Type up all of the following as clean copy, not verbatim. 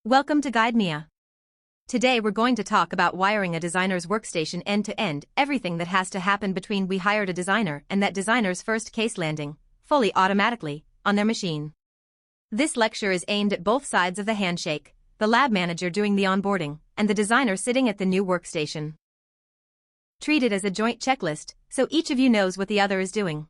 Welcome to GuideMia. Today we're going to talk about wiring a designer's workstation end-to-end, everything that has to happen between we hired a designer and that designer's first case landing, fully automatically, on their machine. This lecture is aimed at both sides of the handshake, the lab manager doing the onboarding, and the designer sitting at the new workstation. Treat it as a joint checklist, so each of you knows what the other is doing.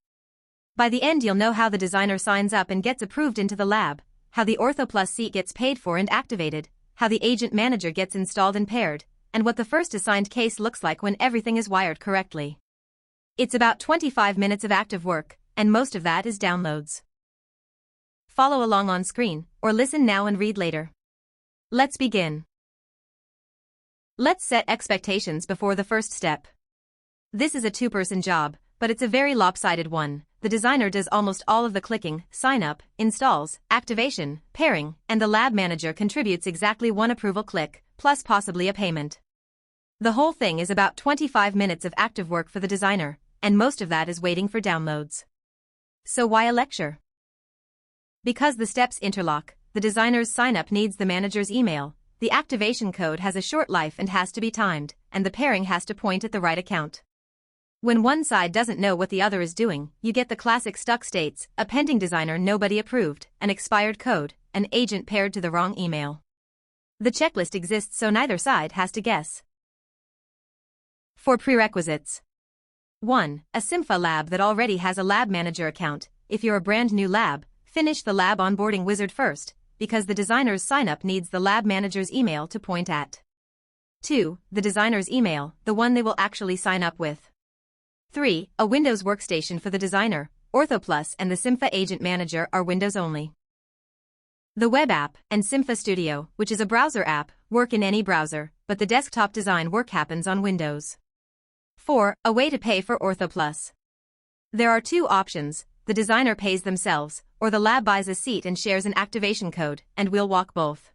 By the end you'll know how the designer signs up and gets approved into the lab, how the OrthoPlus seat gets paid for and activated, how the agent manager gets installed and paired, and what the first assigned case looks like when everything is wired correctly. It's about 25 minutes of active work, and most of that is downloads. Follow along on screen, or listen now and read later. Let's begin. Let's set expectations before the first step. This is a two-person job, but it's a very lopsided one. The designer does almost all of the clicking, sign-up, installs, activation, pairing, and the lab manager contributes exactly one approval click, plus possibly a payment. The whole thing is about 25 minutes of active work for the designer, and most of that is waiting for downloads. So why a lecture? Because the steps interlock, the designer's sign-up needs the manager's email, the activation code has a short life and has to be timed, and the pairing has to point at the right account. When one side doesn't know what the other is doing, you get the classic stuck states, a pending designer nobody approved, an expired code, an agent paired to the wrong email. The checklist exists so neither side has to guess. For prerequisites. 1. A Cympha lab that already has a lab manager account. If you're a brand new lab, finish the lab onboarding wizard first, because the designer's sign-up needs the lab manager's email to point at. 2. The designer's email, the one they will actually sign up with. 3. A Windows workstation for the designer. OrthoPlus and the Cympha Agent Manager are Windows only. The web app and Cympha Studio, which is a browser app, work in any browser, but the desktop design work happens on Windows. 4. A way to pay for OrthoPlus. There are two options: the designer pays themselves, or the lab buys a seat and shares an activation code, and we'll walk both.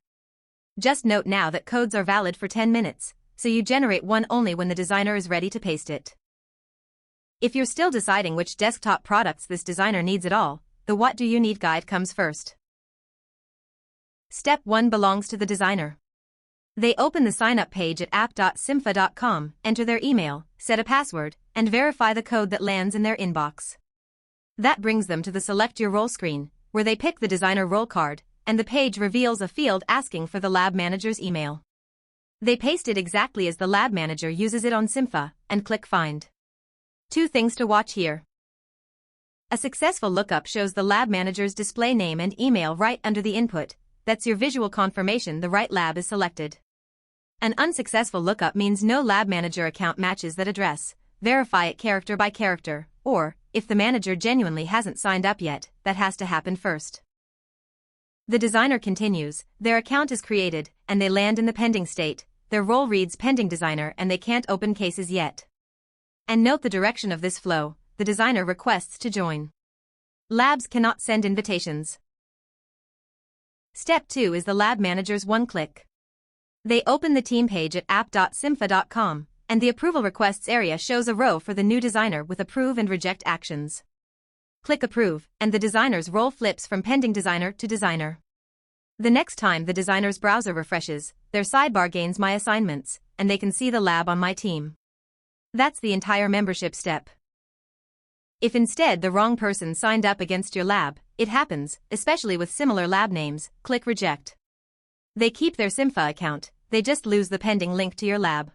Just note now that codes are valid for 10 minutes, so you generate one only when the designer is ready to paste it. If you're still deciding which desktop products this designer needs at all, the What Do You Need guide comes first. Step 1 belongs to the designer. They open the sign-up page at app.cympha.com, enter their email, set a password, and verify the code that lands in their inbox. That brings them to the Select Your Role screen, where they pick the designer role card, and the page reveals a field asking for the lab manager's email. They paste it exactly as the lab manager uses it on Cympha, and click Find. Two things to watch here. A successful lookup shows the lab manager's display name and email right under the input. That's your visual confirmation the right lab is selected. An unsuccessful lookup means no lab manager account matches that address. Verify it character by character, or, if the manager genuinely hasn't signed up yet, that has to happen first. The designer continues, their account is created, and they land in the pending state. Their role reads pending designer and they can't open cases yet. And note the direction of this flow: the designer requests to join. Labs cannot send invitations. Step 2 is the lab manager's one-click. They open the team page at app.cympha.com, and the approval requests area shows a row for the new designer with approve and reject actions. Click approve, and the designer's role flips from pending designer to designer. The next time the designer's browser refreshes, their sidebar gains My Assignments, and they can see the lab on My Team. That's the entire membership step. If instead the wrong person signed up against your lab, it happens, especially with similar lab names, click Reject. They keep their Cympha account, they just lose the pending link to your lab.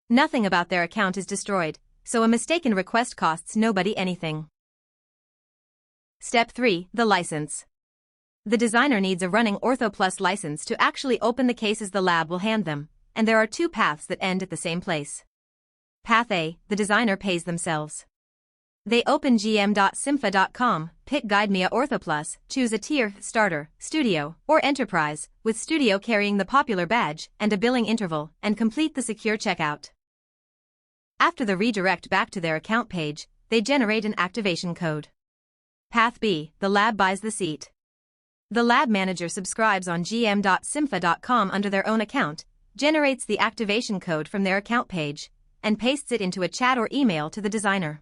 Nothing about their account is destroyed, so a mistaken request costs nobody anything. Step 3, the license. The designer needs a running OrthoPlus license to actually open the cases the lab will hand them, and there are two paths that end at the same place. Path A, the designer pays themselves. They open gm.cympha.com, pick GuideMia OrthoPlus, choose a tier, Starter, Studio, or Enterprise, with Studio carrying the popular badge and a billing interval, and complete the secure checkout. After the redirect back to their account page, they generate an activation code. Path B, the lab buys the seat. The lab manager subscribes on gm.cympha.com under their own account, generates the activation code from their account page, and pastes it into a chat or email to the designer.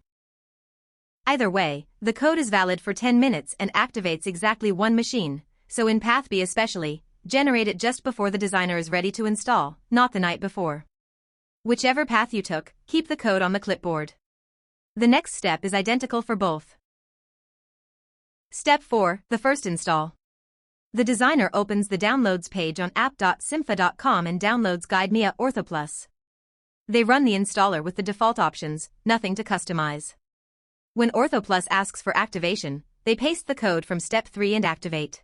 Either way, the code is valid for 10 minutes and activates exactly one machine, so in Path B especially, generate it just before the designer is ready to install, not the night before. Whichever path you took, keep the code on the clipboard. The next step is identical for both. Step 4, the first install. The designer opens the downloads page on app.cympha.com and downloads Guide Mia OrthoPlus. They run the installer with the default options, nothing to customize. When OrthoPlus asks for activation, they paste the code from step 3 and activate.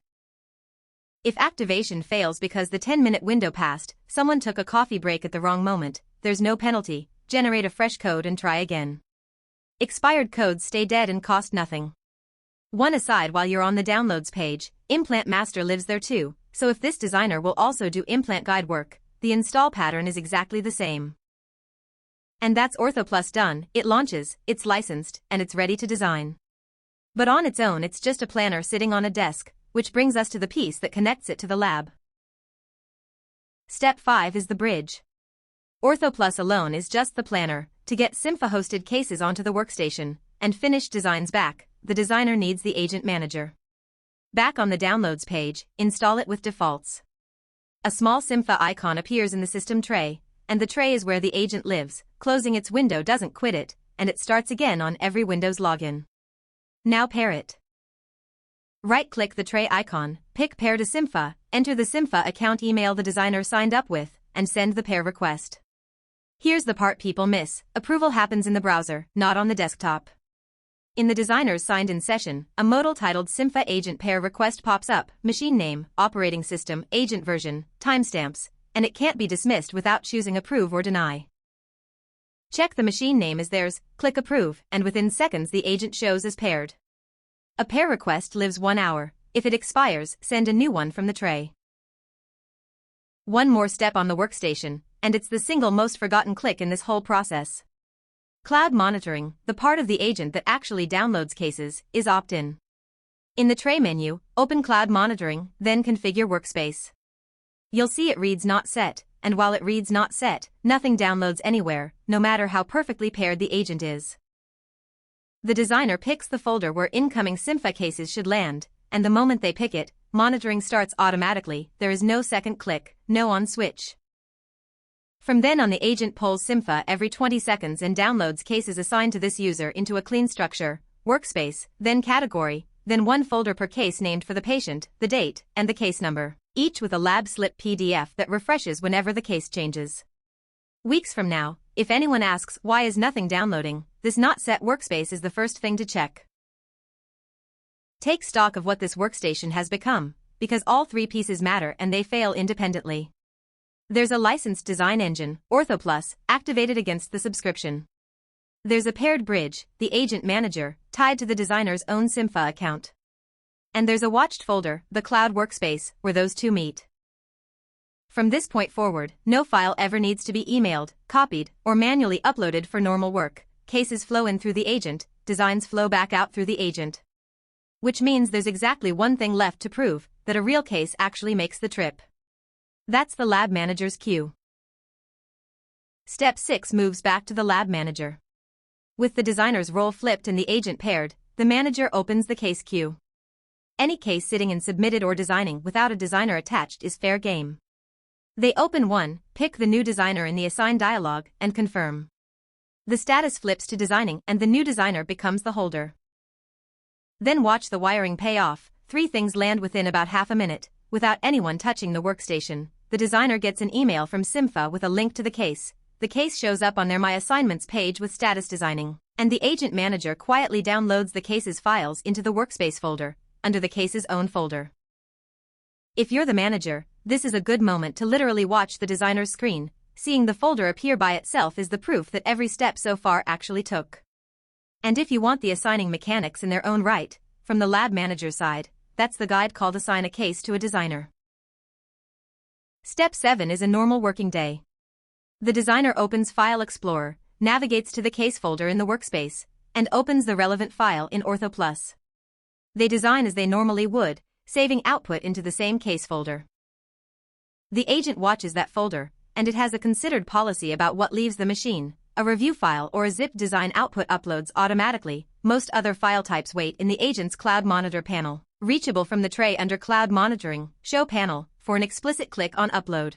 If activation fails because the 10-minute window passed, someone took a coffee break at the wrong moment, there's no penalty, generate a fresh code and try again. Expired codes stay dead and cost nothing. One aside, while you're on the downloads page, Implant Master lives there too, so if this designer will also do implant guide work, the install pattern is exactly the same. And that's OrthoPlus done. It launches, it's licensed, and it's ready to design. But on its own it's just a planner sitting on a desk, which brings us to the piece that connects it to the lab. Step 5 is the bridge. OrthoPlus alone is just the planner. To get Cympha-hosted cases onto the workstation, and finish designs back, the designer needs the agent manager. Back on the downloads page, install it with defaults. A small Cympha icon appears in the system tray, and the tray is where the agent lives. Closing its window doesn't quit it, and it starts again on every Windows login. Now pair it. Right-click the tray icon, pick Pair to Cympha, enter the Cympha account email the designer signed up with, and send the pair request. Here's the part people miss: approval happens in the browser, not on the desktop. In the designer's signed-in session, a modal titled Cympha Agent Pair Request pops up, machine name, operating system, agent version, timestamps, and it can't be dismissed without choosing Approve or Deny. Check the machine name is theirs, click Approve, and within seconds the agent shows as paired. A pair request lives 1 hour. If it expires, send a new one from the tray. One more step on the workstation, and it's the single most forgotten click in this whole process. Cloud monitoring, the part of the agent that actually downloads cases, is opt-in. In the tray menu, open Cloud Monitoring, then Configure Workspace. You'll see it reads Not Set, and while it reads Not Set, nothing downloads anywhere, no matter how perfectly paired the agent is. The designer picks the folder where incoming Cympha cases should land, and the moment they pick it, monitoring starts automatically. There is no second click, no on switch. From then on, the agent polls Cympha every 20 seconds and downloads cases assigned to this user into a clean structure, workspace, then category, then one folder per case named for the patient, the date, and the case number, each with a lab slip PDF that refreshes whenever the case changes. Weeks from now, if anyone asks why is nothing downloading, this not set workspace is the first thing to check. Take stock of what this workstation has become, because all three pieces matter and they fail independently. There's a licensed design engine, OrthoPlus, activated against the subscription. There's a paired bridge, the agent manager, tied to the designer's own Cympha account. And there's a watched folder, the cloud workspace, where those two meet. From this point forward, no file ever needs to be emailed, copied, or manually uploaded for normal work. Cases flow in through the agent, designs flow back out through the agent. Which means there's exactly one thing left to prove, that a real case actually makes the trip. That's the lab manager's queue. Step 6 moves back to the lab manager. With the designer's role flipped and the agent paired, the manager opens the case queue. Any case sitting in submitted or designing without a designer attached is fair game. They open one, pick the new designer in the assign dialog, and confirm. The status flips to designing and the new designer becomes the holder. Then watch the wiring pay off. 3 things land within about half a minute, without anyone touching the workstation. The designer gets an email from Cympha with a link to the case. The case shows up on their My Assignments page with status designing, and the agent manager quietly downloads the case's files into the workspace folder, under the case's own folder. If you're the manager, this is a good moment to literally watch the designer's screen. Seeing the folder appear by itself is the proof that every step so far actually took. And if you want the assigning mechanics in their own right, from the lab manager's side, that's the guide called Assign a Case to a Designer. Step 7 is a normal working day. The designer opens File Explorer, navigates to the case folder in the workspace, and opens the relevant file in OrthoPlus. They design as they normally would, saving output into the same case folder. The agent watches that folder, and it has a considered policy about what leaves the machine. A review file or a zipped design output uploads automatically. Most other file types wait in the agent's Cloud Monitor panel, reachable from the tray under Cloud Monitoring, Show panel. for an explicit click on upload.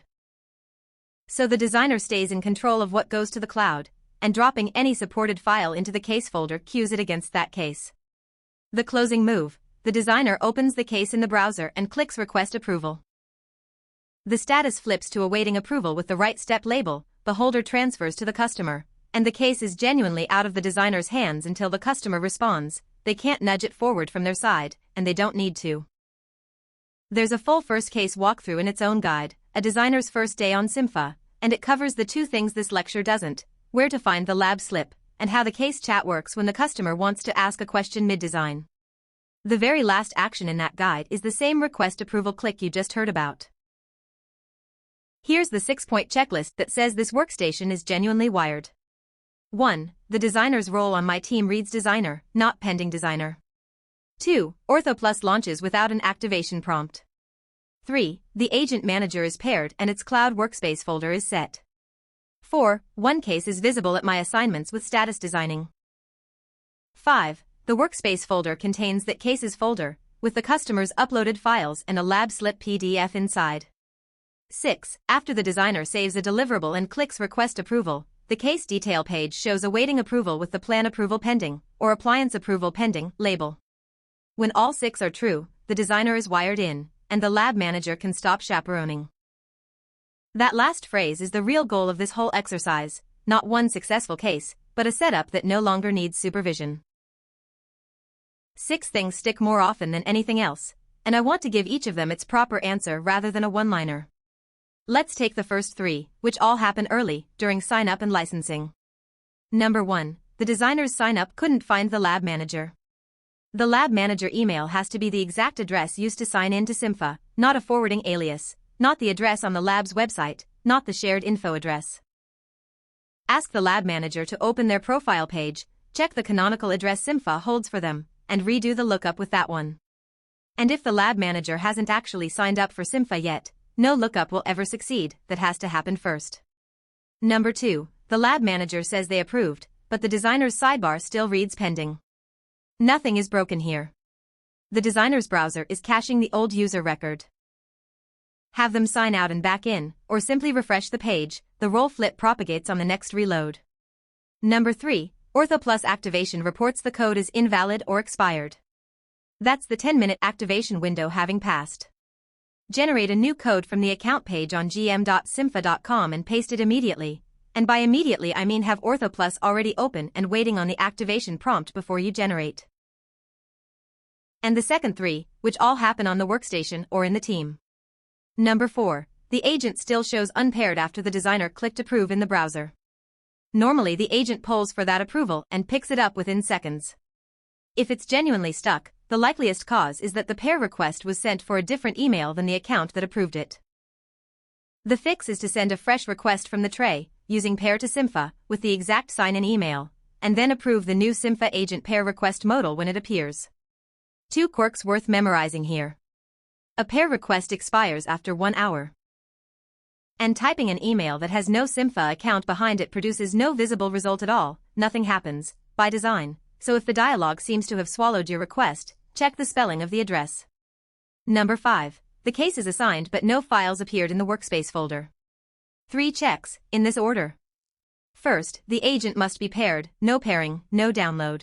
So the designer stays in control of what goes to the cloud, and dropping any supported file into the case folder queues it against that case. The closing move: the designer opens the case in the browser and clicks Request Approval. The status flips to awaiting approval with the right step label, the holder transfers to the customer, and the case is genuinely out of the designer's hands until the customer responds. They can't nudge it forward from their side, and they don't need to. There's a full first case walkthrough in its own guide, A Designer's First Day on Cympha, and it covers the two things this lecture doesn't: where to find the lab slip, and how the case chat works when the customer wants to ask a question mid-design. The very last action in that guide is the same request approval click you just heard about. Here's the 6-point checklist that says this workstation is genuinely wired. 1. The designer's role on my team reads designer, not pending designer. 2. OrthoPlus launches without an activation prompt. 3. The agent manager is paired and its cloud workspace folder is set. 4. One case is visible at my assignments with status designing. 5. The workspace folder contains that cases folder, with the customer's uploaded files and a lab slip PDF inside. 6. After the designer saves a deliverable and clicks Request Approval, the case detail page shows awaiting approval with the Plan Approval Pending, or Appliance Approval Pending, label. When all 6 are true, the designer is wired in, and the lab manager can stop chaperoning. That last phrase is the real goal of this whole exercise: not one successful case, but a setup that no longer needs supervision. 6 things stick more often than anything else, and I want to give each of them its proper answer rather than a one-liner. Let's take the first 3, which all happen early, during sign-up and licensing. Number 1. The designer's sign-up couldn't find the lab manager. The lab manager email has to be the exact address used to sign in to Cympha, not a forwarding alias, not the address on the lab's website, not the shared info address. Ask the lab manager to open their profile page, check the canonical address Cympha holds for them, and redo the lookup with that one. And if the lab manager hasn't actually signed up for Cympha yet, no lookup will ever succeed. That has to happen first. Number 2. The lab manager says they approved, but the designer's sidebar still reads pending. Nothing is broken here. The designer's browser is caching the old user record. Have them sign out and back in, or simply refresh the page. The role flip propagates on the next reload. Number 3. OrthoPlus activation reports the code is invalid or expired. That's the 10-minute activation window having passed. Generate a new code from the account page on gm.cympha.com and paste it immediately. And by immediately I mean have OrthoPlus already open and waiting on the activation prompt before you generate. And the second 3, which all happen on the workstation or in the team. Number 4. The agent still shows unpaired after the designer clicked approve in the browser. Normally the agent polls for that approval and picks it up within seconds. If it's genuinely stuck, the likeliest cause is that the pair request was sent for a different email than the account that approved it. The fix is to send a fresh request from the tray, using pair to Cympha, with the exact sign-in email, and then approve the new Cympha agent pair request modal when it appears. 2 quirks worth memorizing here. A pair request expires after 1 hour. And typing an email that has no Cympha account behind it produces no visible result at all. Nothing happens, by design. So if the dialog seems to have swallowed your request, check the spelling of the address. Number 5. The case is assigned but no files appeared in the workspace folder. 3 checks, in this order. First, the agent must be paired, no pairing, no download.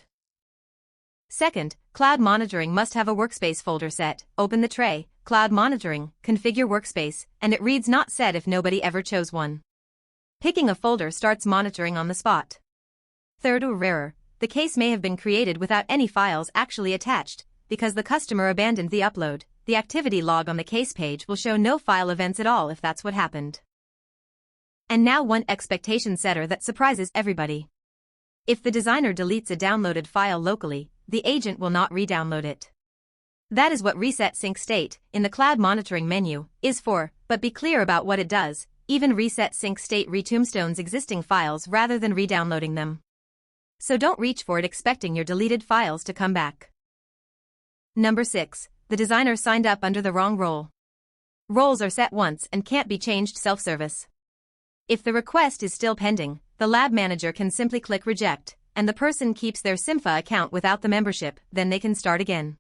Second, cloud monitoring must have a workspace folder set. Open the tray, cloud monitoring, configure workspace, and it reads not set if nobody ever chose one. Picking a folder starts monitoring on the spot. Third, or rarer, the case may have been created without any files actually attached, because the customer abandoned the upload. The activity log on the case page will show no file events at all if that's what happened. And now one expectation setter that surprises everybody. If the designer deletes a downloaded file locally, the agent will not re-download it. That is what Reset Sync State, in the Cloud Monitoring menu, is for, but be clear about what it does. Even Reset Sync State re-tombstones existing files rather than re-downloading them. So don't reach for it expecting your deleted files to come back. Number 6. The designer signed up under the wrong role. Roles are set once and can't be changed self-service. If the request is still pending, the lab manager can simply click reject, and the person keeps their Cympha account without the membership, then they can start again.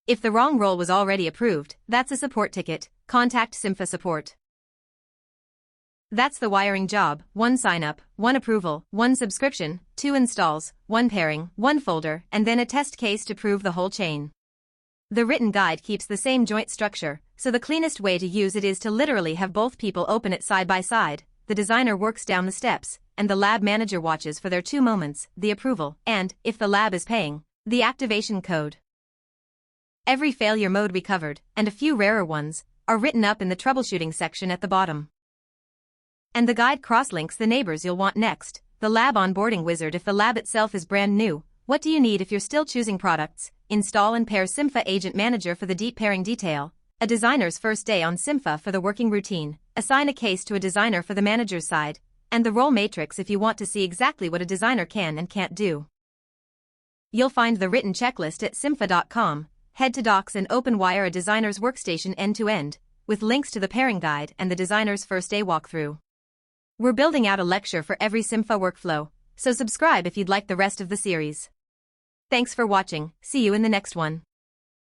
If the wrong role was already approved, that's a support ticket. Contact Cympha support. That's the wiring job: 1 sign-up, 1 approval, 1 subscription, 2 installs, 1 pairing, 1 folder, and then a test case to prove the whole chain. The written guide keeps the same joint structure, so the cleanest way to use it is to literally have both people open it side by side. The designer works down the steps, and the lab manager watches for their 2 moments, the approval, and, if the lab is paying, the activation code. Every failure mode we covered, and a few rarer ones, are written up in the troubleshooting section at the bottom. And the guide cross-links the neighbors you'll want next. The lab onboarding wizard: if the lab itself is brand new, what do you need if you're still choosing products? Install and pair Cympha Agent Manager for the deep pairing detail. A designer's first day on Cympha for the working routine. Assign a case to a designer for the manager's side. And the role matrix if you want to see exactly what a designer can and can't do. You'll find the written checklist at cympha.com. Head to Docs and open Wire a Designer's Workstation end-to-end, with links to the pairing guide and the designer's first day walkthrough. We're building out a lecture for every Cympha workflow, so subscribe if you'd like the rest of the series. Thanks for watching. See you in the next one.